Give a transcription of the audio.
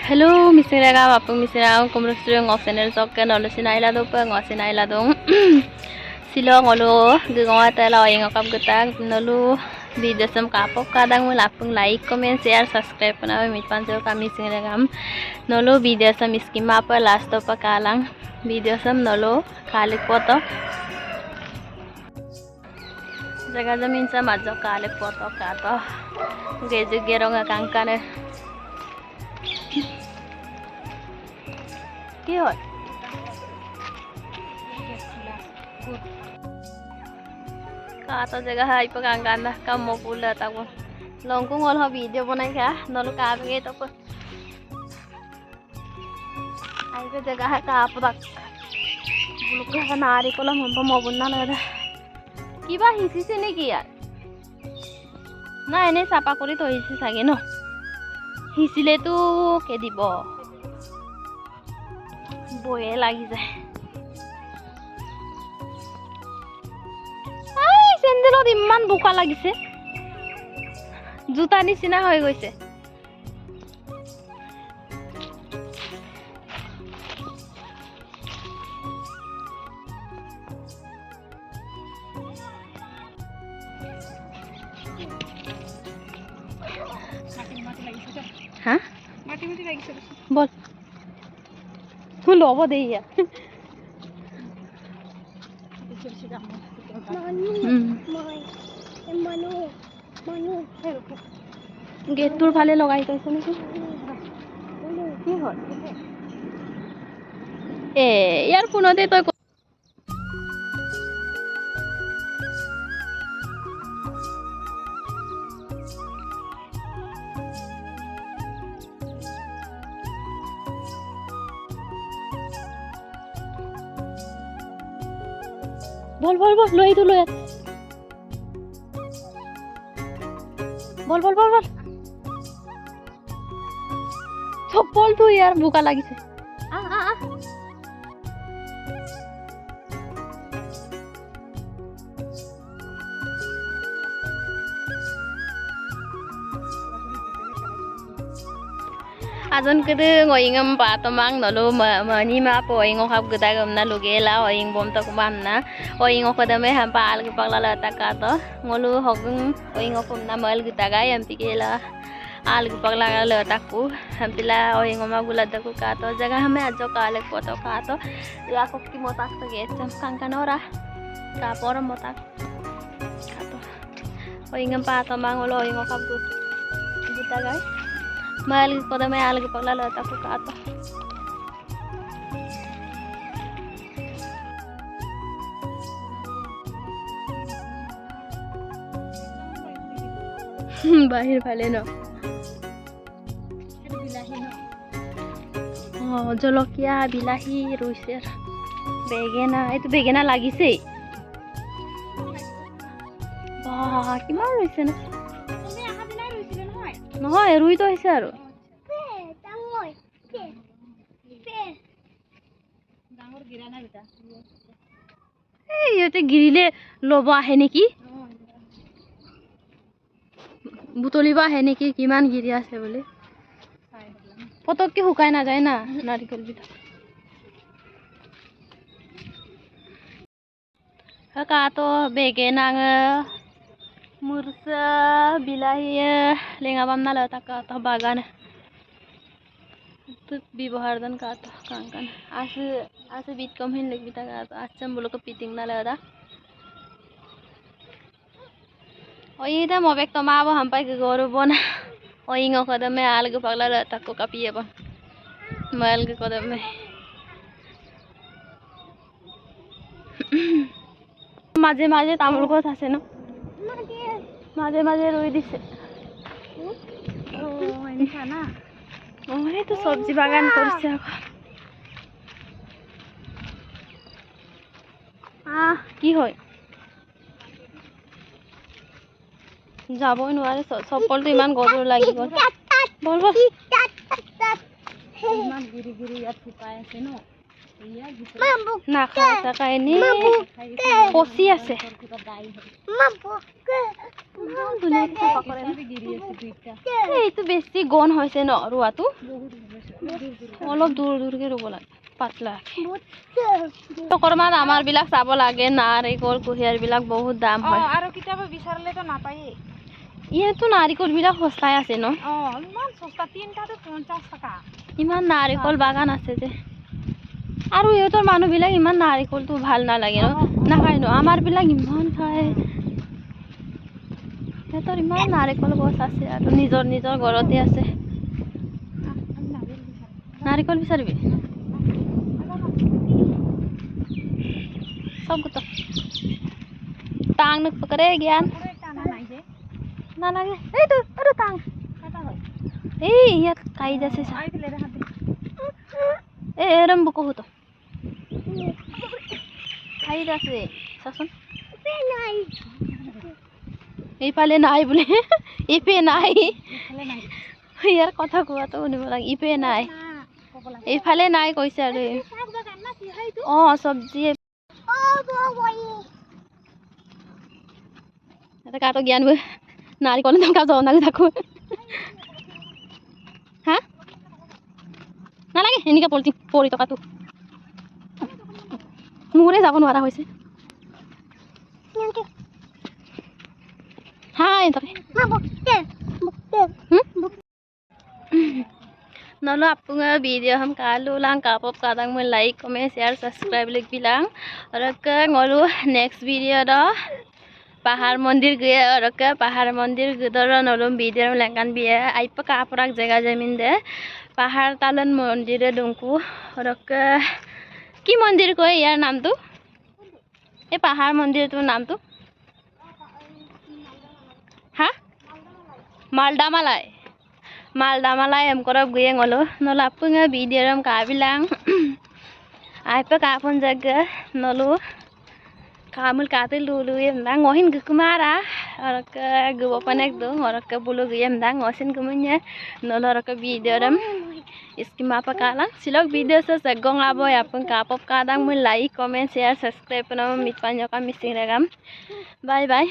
Hello, misiraga apung misiraga kumrustru ngok channel jokka nolu sinaila do pa ngok sinaila dong. Silo ngolu gungwa tala oyeng okap gutang nolu video sam kapok kadang mul apung like comment share subscribe na mit panjo kami misiraga nolu video sam skima pa last pa kalang video sam nolu khalik poto jaga jamin sam ajo khalik poto kato geju gerong kangkane কি হয় কাটা জায়গা হাই পকাং গানা কাম পুলা তাকো Longku ngol ho video banai kha nolu ka ge to ko ai ke jaga ha ka apak bulu ka nari kolam hom mo bunna na kiba hisise neki yaar na ene sapa kori to hisi sage no hisile tu ke dibo বয়ে লাগি যায় আই চেন্দেলত ইমান বোকা লাগিছে জুতা নিচিনা হৈ গৈছে হা মাটি মাটি লাগিছে বল লব দেই ইয়া গেটটোৰ ফালে লগাই থৈছে নেকি কি হ'ল ইয়াৰ ফোনতে তই বল বল বল লৈ তো লৈ বল বল বল বল সব বল তো ইয়ার বোকা লাগিছে আ আ আ ajon kede ngoyingam pa tomang nolu mani ma po ingo khap geda gamna lugela oying bom ta kumanna oying okadame ham pa algi pagla la takato ngolu hogung oying okumna mal gita ga yam pikela algi pagla la takku hampila oying ma gula taku kato jaga hame ajo kale poto kato ya kokki motak ta gecham kankanora ka por motak kato oyingam pa tomang ngolu oying okhap gita ga mal koda me algi pagla la takku kato bahir phale no jolokia bilahi ruiser begena etu begena lagise ba kiman ruise na তুমি আহা দিনাই ruisile নহয় নহয় ruই তো হৈছে আৰু ডাঙৰ গিৰা না বিটা এই ইতে গিৰিলে লব আহে নেকি বুতলিবা আহে নেকি কিমান গিৰি আছে বলে পতককে শুকাই না যায় না নাৰিকল বিটা কাটো বেগেনা মুরসা বিলাহি লেঙা বান্না লতা কাটো বাগান তো ব্যবহার দন কাটো কাঙ্কান আছে বিট কম হিন লাগবি তা কাটো আচ্ছা বলকে পিটিং না লদা ওইটা মবেক তমাবো হাম্পাই গরু বনা ওইং কদমে আলগু পাগলা লতা কো কাপিয়েব মালগু কদমে মাঝে মাঝে তামুল গছ আছে ন মাঝে মাঝে রুই দিছে তো সবজি বাগান করছে কি হয় যাবই নোৱাৰে চপলটো ইমান গধুৰ লাগি গ'ল বল বল ইমান গিৰি গিৰি ইয়াত ফুটাই আছে ন না খাইছা কাইনি পচি আছে এইটো বেছি গন হৈছে ন ৰুৱাটো অলপ দূৰ দূৰকৈ ৰুব লাগে পাতলা টকৰমাত আমাৰ বিলাক চাব লাগে নাৰিকল কুঁহিয়াৰ বিলাক বহুত দাম হয় আৰু কেতিয়াবা বিচাৰিলেতো নাপায়ে ইয়াতো নাৰিকল বিলাক সস্তাই আছে ন ইমান সস্তা 3টাতে 50 টাকা ইমান নাৰিকল বাগান আছে যে আৰু ইহঁতৰ মানুহবিলাক ইমান নাৰিকলটো ভাল নালাগে ন নাখায় ন আমাৰ বিলাক ইমান খায় সিহঁতৰ ইমান নাৰিকল গছ আছে আৰু নিজৰ নিজৰ ঘৰতে আছে নাৰিকল বিচাৰিবি সব গোটা টাং নপকৰে জ্ঞান নালাগে এইটো আৰু টাং এই ইয়াত কাই আছে এৰম বুকো হতো খাই আছে চাচোন এইফালে নাই বোলে ইপে নাই ইয়াৰ কথা কোৱাটো শুনিব লাগে ইপে নাই এইফালে নাই কৈছে আৰু চব্জি এটা কাটো জ্ঞান নাৰিকল থকা জনাক থাকো হা নালাগে এনেকৈ পৰি টকাটো মোৰে যাব নোৱাৰা হৈছে Nolo apung video ham kalu lang kapop kadang mo like comment share subscribe lik bilang oraka ngolu next video do pahar mandir gaya oraka pahar mandir gudoro nolom video langkan biya aipa kapurak jaga jamin de pahar talan mandir dungku oraka ki mandir ko yar naam tu e pahar mandir tu naam tu ha Malda Malay Malda Malay em korap gue ngolo nolo apung video ram kabilang ai pa kapon jaga nolo kamul katil dulu em dang ngohin gukumara orak gubo panek do orak bulu gue em dang ngosin gumunya nolo orak video ram iski mapa kalang silok video se sagong abo apung kapop kadang mu like comment share subscribe panam mitpanyo ka mising regam bye bye